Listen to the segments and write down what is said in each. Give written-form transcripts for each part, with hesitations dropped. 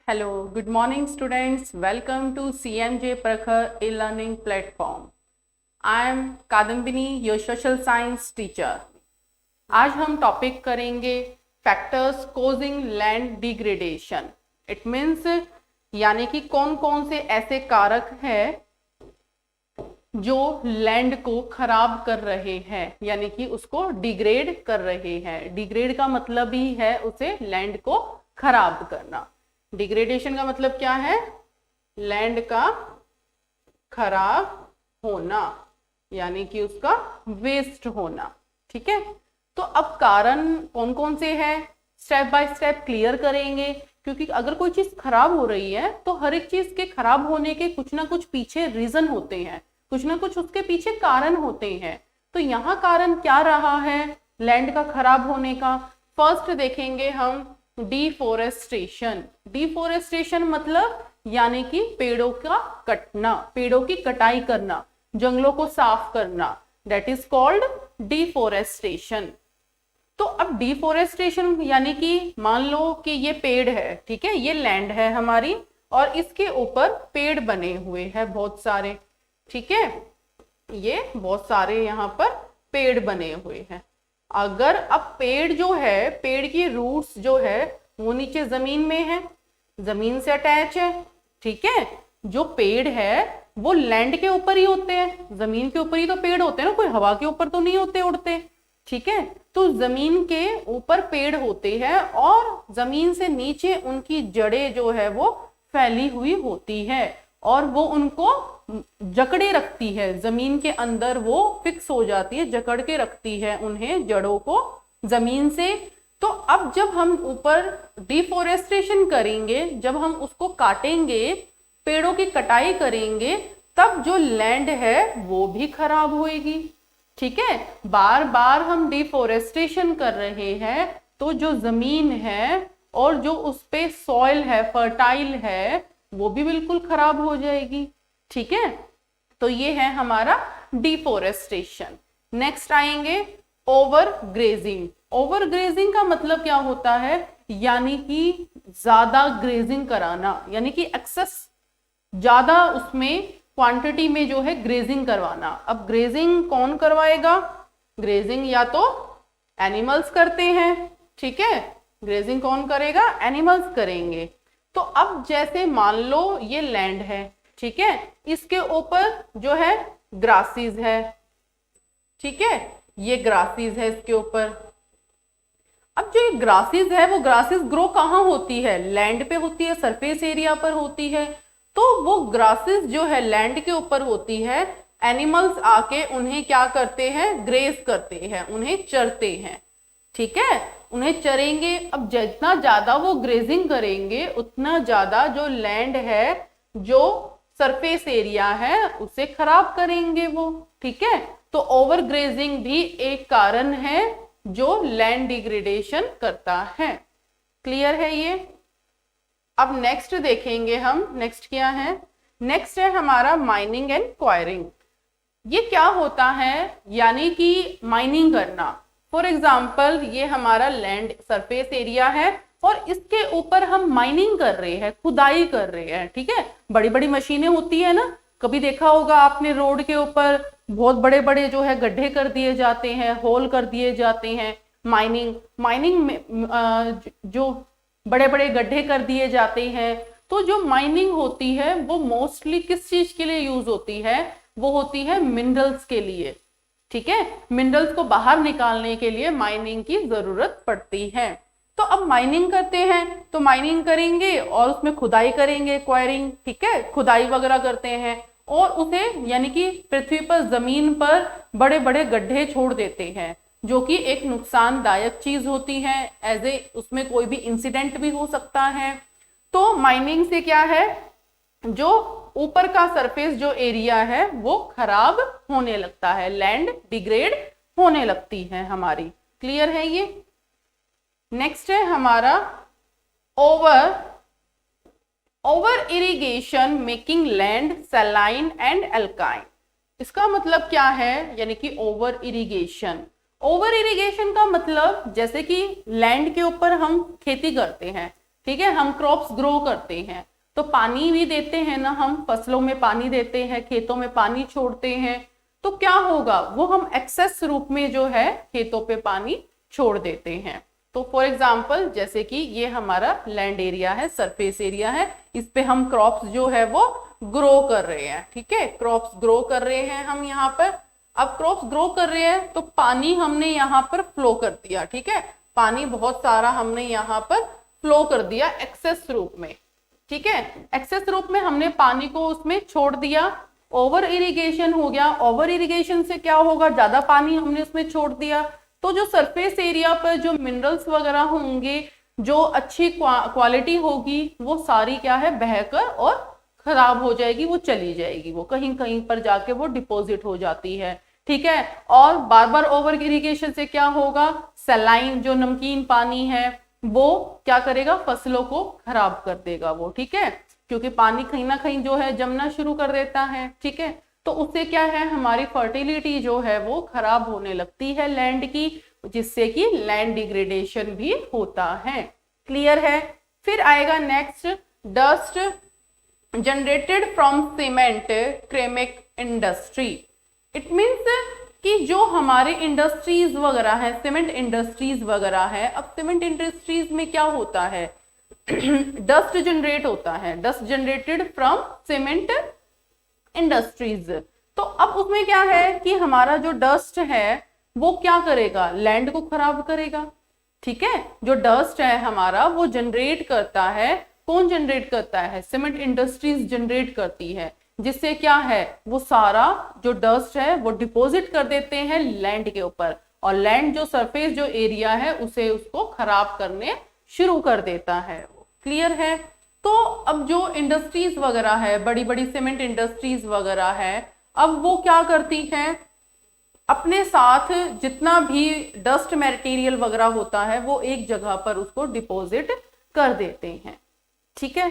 Hello, good morning students. Welcome to CMJ Prakhar e-learning platform. I am Kadambini, your social science teacher. आज हम topic करेंगे factors causing land degradation. It means यानी कि कौन कौन से ऐसे कारक हैं जो लैंड को खराब कर रहे हैं, यानी कि उसको डिग्रेड कर रहे हैं. डिग्रेड का मतलब ही है उसे लैंड को खराब करना. डिग्रेडेशन का मतलब क्या है? लैंड का खराब होना, यानी कि उसका वेस्ट होना. ठीक है, तो अब कारण कौन कौन से हैं स्टेप बाय स्टेप क्लियर करेंगे, क्योंकि अगर कोई चीज खराब हो रही है तो हर एक चीज के खराब होने के कुछ ना कुछ पीछे रीजन होते हैं, कुछ ना कुछ उसके पीछे कारण होते हैं. तो यहाँ कारण क्या रहा है लैंड का खराब होने का? फर्स्ट देखेंगे हम डिफोरेस्टेशन. डिफोरेस्टेशन मतलब यानी कि पेड़ों का कटना, पेड़ों की कटाई करना, जंगलों को साफ करना. That is called deforestation. तो अब डिफोरेस्टेशन यानी कि मान लो कि ये पेड़ है, ठीक है, ये लैंड है हमारी और इसके ऊपर पेड़ बने हुए हैं बहुत सारे. ठीक है, ये बहुत सारे यहाँ पर पेड़ बने हुए हैं. अगर अब पेड़ जो है, पेड़ की रूट्स जो है वो नीचे जमीन में है, जमीन से अटैच है. ठीक है, जो पेड़ है वो लैंड के ऊपर ही होते हैं, जमीन के ऊपर ही तो पेड़ होते हैं ना, कोई हवा के ऊपर तो नहीं होते उड़ते. ठीक है, तो जमीन के ऊपर पेड़ होते हैं और जमीन से नीचे उनकी जड़ें जो है वो फैली हुई होती है और वो उनको जकड़े रखती है, जमीन के अंदर वो फिक्स हो जाती है, जकड़ के रखती है उन्हें, जड़ों को जमीन से. तो अब जब हम ऊपर डिफोरेस्टेशन करेंगे, जब हम उसको काटेंगे, पेड़ों की कटाई करेंगे, तब जो लैंड है वो भी खराब होएगी. ठीक है, बार बार हम डिफोरेस्टेशन कर रहे हैं तो जो जमीन है और जो उस पे सॉइल है, फर्टाइल है, वो भी बिल्कुल खराब हो जाएगी. ठीक है, तो ये है हमारा डिफोरेस्टेशन. नेक्स्ट आएंगे ओवर ग्रेजिंग. ओवर ग्रेजिंग का मतलब क्या होता है? यानी कि ज्यादा ग्रेजिंग कराना, यानी कि एक्सेस, ज्यादा उसमें क्वांटिटी में जो है ग्रेजिंग करवाना. अब ग्रेजिंग कौन करवाएगा? ग्रेजिंग या तो एनिमल्स करते हैं. ठीक है, ग्रेजिंग कौन करेगा? एनिमल्स करेंगे. तो अब जैसे मान लो ये लैंड है, ठीक है, इसके ऊपर जो है ग्रासेस है. ठीक है, ये ग्रासेस है इसके ऊपर. अब जो ये ग्रासेस है वो ग्रासेस ग्रो कहाँ होती है? लैंड पे होती है, सरफेस एरिया पर होती है. तो वो ग्रासेस जो है लैंड के ऊपर होती है, एनिमल्स आके उन्हें क्या करते हैं? ग्रेस करते हैं, उन्हें चरते हैं. ठीक है, उन्हें चरेंगे. अब जितना ज्यादा वो ग्रेजिंग करेंगे उतना ज्यादा जो लैंड है, जो सरफेस एरिया है, उसे खराब करेंगे वो. ठीक है, तो ओवर ग्रेजिंग भी एक कारण है जो लैंड डिग्रेडेशन करता है. क्लियर है ये? अब नेक्स्ट देखेंगे हम. नेक्स्ट क्या है? नेक्स्ट है हमारा माइनिंग एंड क्वायरिंग. ये क्या होता है? यानी कि माइनिंग करना. फॉर एग्जाम्पल ये हमारा लैंड सरफेस एरिया है और इसके ऊपर हम माइनिंग कर रहे हैं, खुदाई कर रहे हैं. ठीक है, बड़ी बड़ी मशीनें होती है ना, कभी देखा होगा आपने, रोड के ऊपर बहुत बड़े बड़े जो है गड्ढे कर दिए जाते हैं, होल कर दिए जाते हैं. माइनिंग में जो बड़े बड़े गड्ढे कर दिए जाते हैं. तो जो माइनिंग होती है वो मोस्टली किस चीज के लिए यूज होती है? वो होती है मिनरल्स के लिए. ठीक है, मिनरल्स को बाहर निकालने के लिए माइनिंग की जरूरत पड़ती है. तो अब माइनिंग करते हैं तो माइनिंग करेंगे और उसमें खुदाई करेंगे, क्वायरिंग. ठीक है, खुदाई वगैरह करते हैं और उसे यानी कि पृथ्वी पर, जमीन पर बड़े बड़े गड्ढे छोड़ देते हैं, जो कि एक नुकसानदायक चीज होती है. एज ए उसमें कोई भी इंसिडेंट भी हो सकता है. तो माइनिंग से क्या है? जो ऊपर का सरफेस जो एरिया है वो खराब होने लगता है, लैंड डिग्रेड होने लगती है हमारी. क्लियर है ये? नेक्स्ट है हमारा over irrigation making land saline and alkyne. इसका मतलब क्या है? यानी कि ओवर इरिगेशन. ओवर इरिगेशन का मतलब जैसे कि लैंड के ऊपर हम खेती करते हैं, ठीक है, हम क्रॉप्स ग्रो करते हैं तो पानी भी देते हैं ना, हम फसलों में पानी देते हैं, खेतों में पानी छोड़ते हैं, तो क्या होगा, वो हम एक्सेस रूप में जो है खेतों पे पानी छोड़ देते हैं। तो फॉर एग्जाम्पल जैसे कि ये हमारा लैंड एरिया है, सरफेस एरिया है, इस पे हम क्रॉप्स जो है वो ग्रो कर रहे हैं। ठीक है, क्रॉप्स ग्रो कर रहे हैं हम यहाँ पर। अब क्रॉप्स ग्रो कर रहे हैं तो पानी हमने यहाँ पर फ्लो कर दिया। ठीक है, पानी बहुत सारा हमने यहाँ पर फ्लो कर दिया एक्सेस रूप में। ठीक है, एक्सेस रूप में हमने पानी को उसमें छोड़ दिया, ओवर इरिगेशन हो गया। ओवर इरिगेशन से क्या होगा, ज्यादा पानी हमने उसमें छोड़ दिया तो जो सरफेस एरिया पर जो मिनरल्स वगैरह होंगे, जो अच्छी क्वालिटी होगी, वो सारी क्या है, बहकर और खराब हो जाएगी, वो चली जाएगी, वो कहीं कहीं पर जाके वो डिपॉजिट हो जाती है। ठीक है, और बार बार ओवर इरिगेशन से क्या होगा, सलाइन जो नमकीन पानी है वो क्या करेगा, फसलों को खराब कर देगा वो। ठीक है, क्योंकि पानी कहीं ना कहीं जो है जमना शुरू कर देता है। ठीक है, तो उससे क्या है, हमारी फर्टिलिटी जो है वो खराब होने लगती है लैंड की, जिससे कि लैंड डिग्रेडेशन भी होता है। क्लियर है। फिर आएगा next, dust generated from cement ceramic industry. It means कि जो हमारे इंडस्ट्रीज वगैरह है, सीमेंट इंडस्ट्रीज वगैरह है, अब सीमेंट इंडस्ट्रीज में क्या होता है, डस्ट जनरेट होता है, dust generated from cement industries. तो अब उसमें क्या है कि हमारा जो डस्ट है वो क्या करेगा, लैंड को खराब करेगा। ठीक है, जो डस्ट है हमारा वो जनरेट करता है, कौन जनरेट करता है, सीमेंट इंडस्ट्रीज जनरेट करती है, जिससे क्या है, वो सारा जो डस्ट है वो डिपॉजिट कर देते हैं लैंड के ऊपर, और लैंड जो सरफेस जो एरिया है उसे उसको खराब करने शुरू कर देता है। क्लियर है। तो अब जो इंडस्ट्रीज वगैरह है, बड़ी बड़ी सीमेंट इंडस्ट्रीज वगैरह है, अब वो क्या करती हैं, अपने साथ जितना भी डस्ट मटेरियल वगैरह होता है वो एक जगह पर उसको डिपॉजिट कर देते हैं। ठीक है,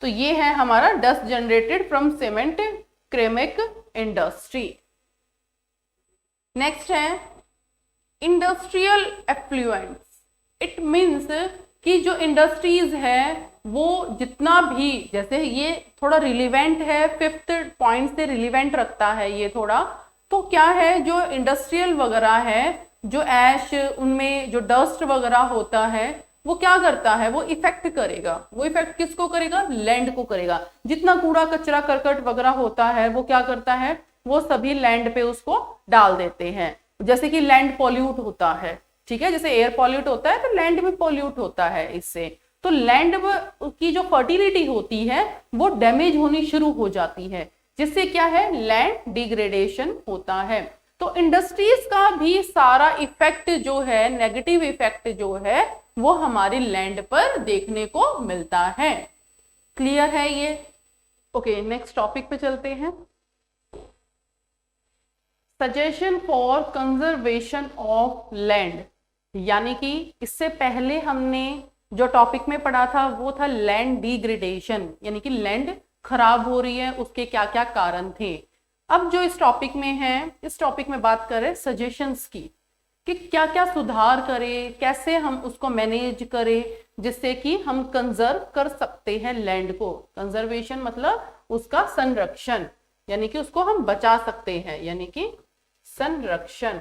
तो ये है हमारा dust generated from cement ceramic industry. Next है इंडस्ट्रियल एफ्लुएंट्स। इट मीन्स कि जो इंडस्ट्रीज है वो जितना भी, जैसे ये थोड़ा रिलीवेंट है, फिफ्थ पॉइंट से रिलीवेंट रखता है ये थोड़ा, तो क्या है, जो इंडस्ट्रियल वगैरह है, जो ऐश, उनमें जो डस्ट वगैरह होता है वो क्या करता है, वो इफेक्ट करेगा। वो इफेक्ट किसको करेगा, लैंड को करेगा। जितना कूड़ा कचरा करकट वगैरह होता है वो क्या करता है, वो सभी लैंड पे उसको डाल देते हैं। जैसे कि लैंड पॉल्यूट होता है, ठीक है, जैसे एयर पॉल्यूट होता है तो लैंड भी पॉल्यूट होता है इससे, तो लैंड की जो फर्टिलिटी होती है वो डैमेज होनी शुरू हो जाती है, जिससे क्या है, लैंड डिग्रेडेशन होता है। तो इंडस्ट्रीज का भी सारा इफेक्ट जो है, नेगेटिव इफेक्ट जो है, वो हमारी लैंड पर देखने को मिलता है। क्लियर है ये। ओके, नेक्स्ट टॉपिक पे चलते हैं। Suggestion for conservation of land, यानी कि इससे पहले हमने जो टॉपिक में पढ़ा था वो था लैंड डिग्रेडेशन, यानी कि लैंड खराब हो रही है, उसके क्या क्या कारण थे। अब जो इस टॉपिक में है, इस टॉपिक में बात करें सजेशंस की, कि क्या क्या सुधार करें, कैसे हम उसको मैनेज करें, जिससे कि हम कंजर्व कर सकते हैं लैंड को। कंजर्वेशन मतलब उसका संरक्षण, यानी कि उसको हम बचा सकते हैं, यानी कि संरक्षण,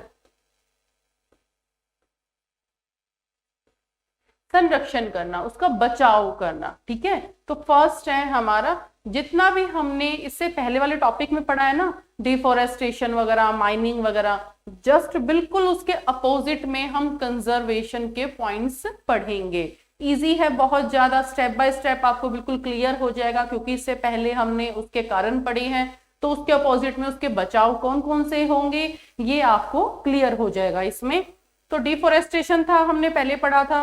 संरक्षण करना, उसका बचाव करना। ठीक है, तो फर्स्ट है हमारा, जितना भी हमने इससे पहले वाले टॉपिक में पढ़ा है ना, डिफोरेस्टेशन वगैरह, माइनिंग वगैरह, जस्ट बिल्कुल उसके अपोजिट में हम कंजर्वेशन के पॉइंट्स पढ़ेंगे। इजी है बहुत ज्यादा, स्टेप बाय स्टेप आपको बिल्कुल क्लियर हो जाएगा, क्योंकि इससे पहले हमने उसके कारण पढ़े हैं, तो उसके अपोजिट में उसके बचाव कौन कौन से होंगे ये आपको क्लियर हो जाएगा इसमें। तो डिफोरेस्टेशन था, हमने पहले पढ़ा था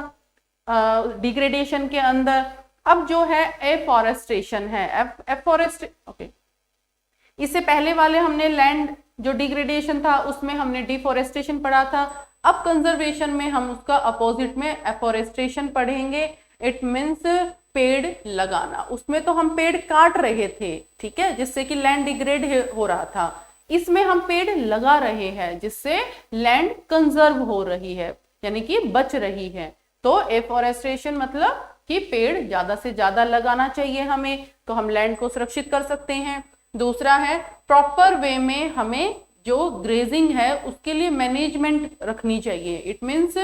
डिग्रेडेशन के अंदर। अब जो है एफॉरेस्टेशन है, ओके, इससे पहले वाले हमने लैंड जो डिग्रेडेशन था उसमें हमने डिफोरेस्टेशन पढ़ा था। अब कंजर्वेशन में हम उसका अपोजिट में एफॉरेस्टेशन पढ़ेंगे। इट मीन्स पेड़ लगाना। उसमें तो हम पेड़ काट रहे थे, ठीक है, जिससे कि लैंड डिग्रेड हो रहा था। इसमें हम पेड़ लगा रहे हैं, जिससे लैंड कंजर्व हो रही है, यानी कि बच रही है। तो एफॉरेस्टेशन मतलब कि पेड़ ज्यादा से ज्यादा लगाना चाहिए हमें, तो हम लैंड को सुरक्षित कर सकते हैं। दूसरा है प्रॉपर वे में हमें जो ग्रेजिंग है उसके लिए मैनेजमेंट रखनी चाहिए। इट मीन्स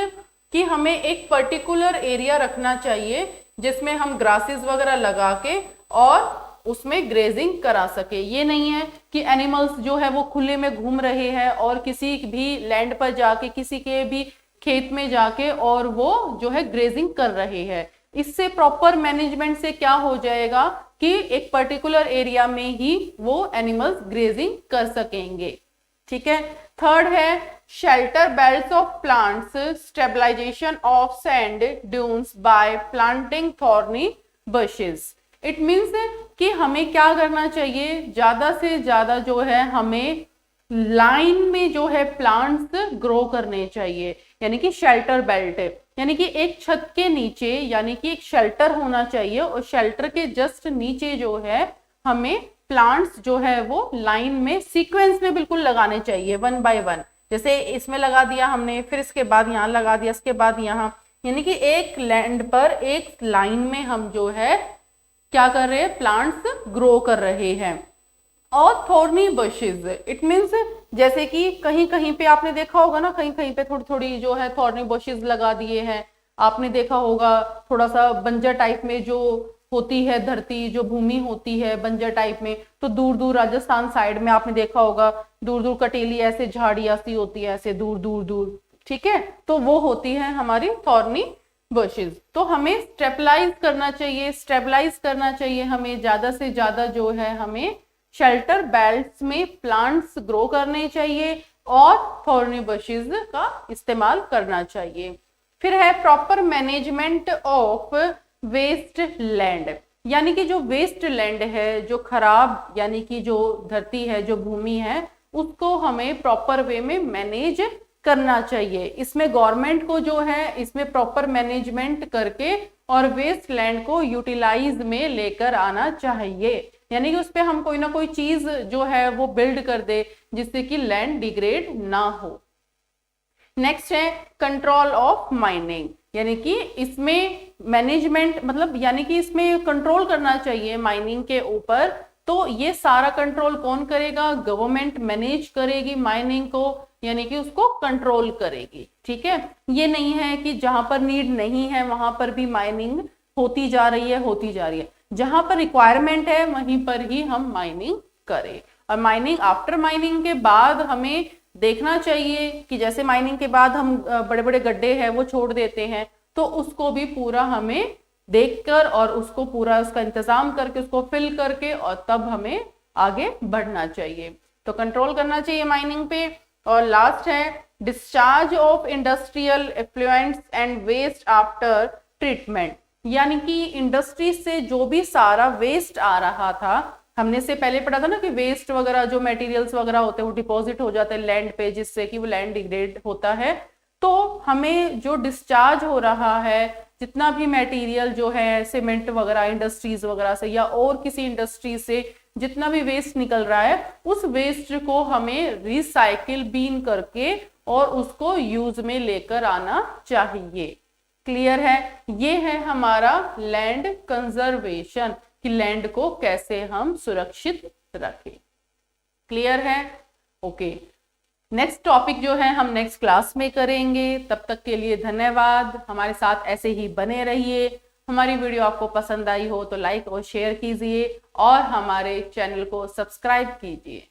कि हमें एक पर्टिकुलर एरिया रखना चाहिए जिसमें हम ग्रासेस वगैरह लगा के और उसमें ग्रेजिंग करा सके। ये नहीं है कि एनिमल्स जो है वो खुले में घूम रहे हैं और किसी भी लैंड पर जाके, किसी के भी खेत में जाके और वो जो है ग्रेजिंग कर रहे हैं। इससे प्रॉपर मैनेजमेंट से क्या हो जाएगा कि एक पर्टिकुलर एरिया में ही वो एनिमल्स ग्रेजिंग कर सकेंगे। ठीक है। थर्ड है shelter belts of plants, stabilisation of sand dunes by planting thorny bushes. It means कि हमें क्या करना चाहिए, ज्यादा से ज्यादा जो है हमें लाइन में जो है प्लांट्स ग्रो करने चाहिए, यानी कि शेल्टर बेल्ट, यानी कि एक छत के नीचे यानी कि एक शेल्टर होना चाहिए और शेल्टर के जस्ट नीचे जो है हमें प्लांट्स जो है वो लाइन में सीक्वेंस में बिल्कुल लगाने चाहिए, 1 बाय 1। जैसे इसमें लगा दिया हमने, फिर इसके बाद यहाँ लगा दिया, इसके बाद यहाँ, यानी कि एक लैंड पर एक लाइन में हम जो है क्या कर रहे हैं, प्लांट्स ग्रो कर रहे हैं। और थॉर्नी बशेज, इट मीन्स जैसे कि कहीं कहीं पे आपने देखा होगा ना, कहीं कहीं पे थोड़ी थोड़ी जो है थॉर्नी बशेज लगा दिए हैं। आपने देखा होगा थोड़ा सा बंजर टाइप में जो होती है धरती, जो भूमि होती है बंजर टाइप में, तो दूर दूर राजस्थान साइड में आपने देखा होगा दूर दूर कटेली ऐसे झाड़ियां सी होती है, ऐसे दूर दूर दूर। ठीक है, तो वो होती है हमारी थॉर्नी बशेज। तो हमें स्टेबलाइज करना चाहिए हमें ज्यादा से ज्यादा जो है हमें शेल्टर बेल्ट्स में प्लांट्स ग्रो करने चाहिए और थॉर्नी बशेज का इस्तेमाल करना चाहिए। फिर है proper management of waste land, यानी कि जो वेस्ट लैंड है, जो खराब यानी कि जो धरती है, जो भूमि है, उसको हमें प्रॉपर वे में मैनेज करना चाहिए। इसमें गवर्नमेंट को जो है इसमें प्रॉपर मैनेजमेंट करके और वेस्ट लैंड को यूटिलाइज में लेकर आना चाहिए, यानी कि उस पे हम कोई ना कोई चीज जो है वो बिल्ड कर दे जिससे कि लैंड डिग्रेड ना हो। नेक्स्ट है कंट्रोल ऑफ माइनिंग, यानी कि इसमें मैनेजमेंट मतलब यानी कि इसमें कंट्रोल करना चाहिए माइनिंग के ऊपर। तो ये सारा कंट्रोल कौन करेगा, गवर्नमेंट मैनेज करेगी माइनिंग को, यानी कि उसको कंट्रोल करेगी। ठीक है, ये नहीं है कि जहां पर नीड नहीं है वहां पर भी माइनिंग होती जा रही है, जहां पर रिक्वायरमेंट है वहीं पर ही हम माइनिंग करें। और माइनिंग आफ्टर माइनिंग के बाद हमें देखना चाहिए कि जैसे माइनिंग के बाद हम बड़े बड़े गड्ढे हैं वो छोड़ देते हैं, तो उसको भी पूरा हमें देखकर और उसको पूरा उसका इंतजाम करके उसको फिल करके और तब हमें आगे बढ़ना चाहिए। तो कंट्रोल करना चाहिए माइनिंग पे। और लास्ट है discharge of industrial effluents and waste after treatment, यानी कि इंडस्ट्री से जो भी सारा वेस्ट आ रहा था, हमने से पहले पढ़ा था ना कि वेस्ट वगैरह जो मटेरियल्स वगैरह होते हैं वो डिपॉजिट हो जाते हैं लैंड पे, जिससे कि वो लैंड डिग्रेड होता है। तो हमें जो डिस्चार्ज हो रहा है, जितना भी मटेरियल जो है सीमेंट वगैरह इंडस्ट्रीज वगैरह से या और किसी इंडस्ट्री से जितना भी वेस्ट निकल रहा है, उस वेस्ट को हमें रिसाइकिल बीन करके और उसको यूज में लेकर आना चाहिए। क्लियर है, ये है हमारा लैंड कंजर्वेशन कि लैंड को कैसे हम सुरक्षित रखें। क्लियर है, ओके। नेक्स्ट टॉपिक जो है हम नेक्स्ट क्लास में करेंगे। तब तक के लिए धन्यवाद, हमारे साथ ऐसे ही बने रहिए। हमारी वीडियो आपको पसंद आई हो तो लाइक और शेयर कीजिए और हमारे चैनल को सब्सक्राइब कीजिए।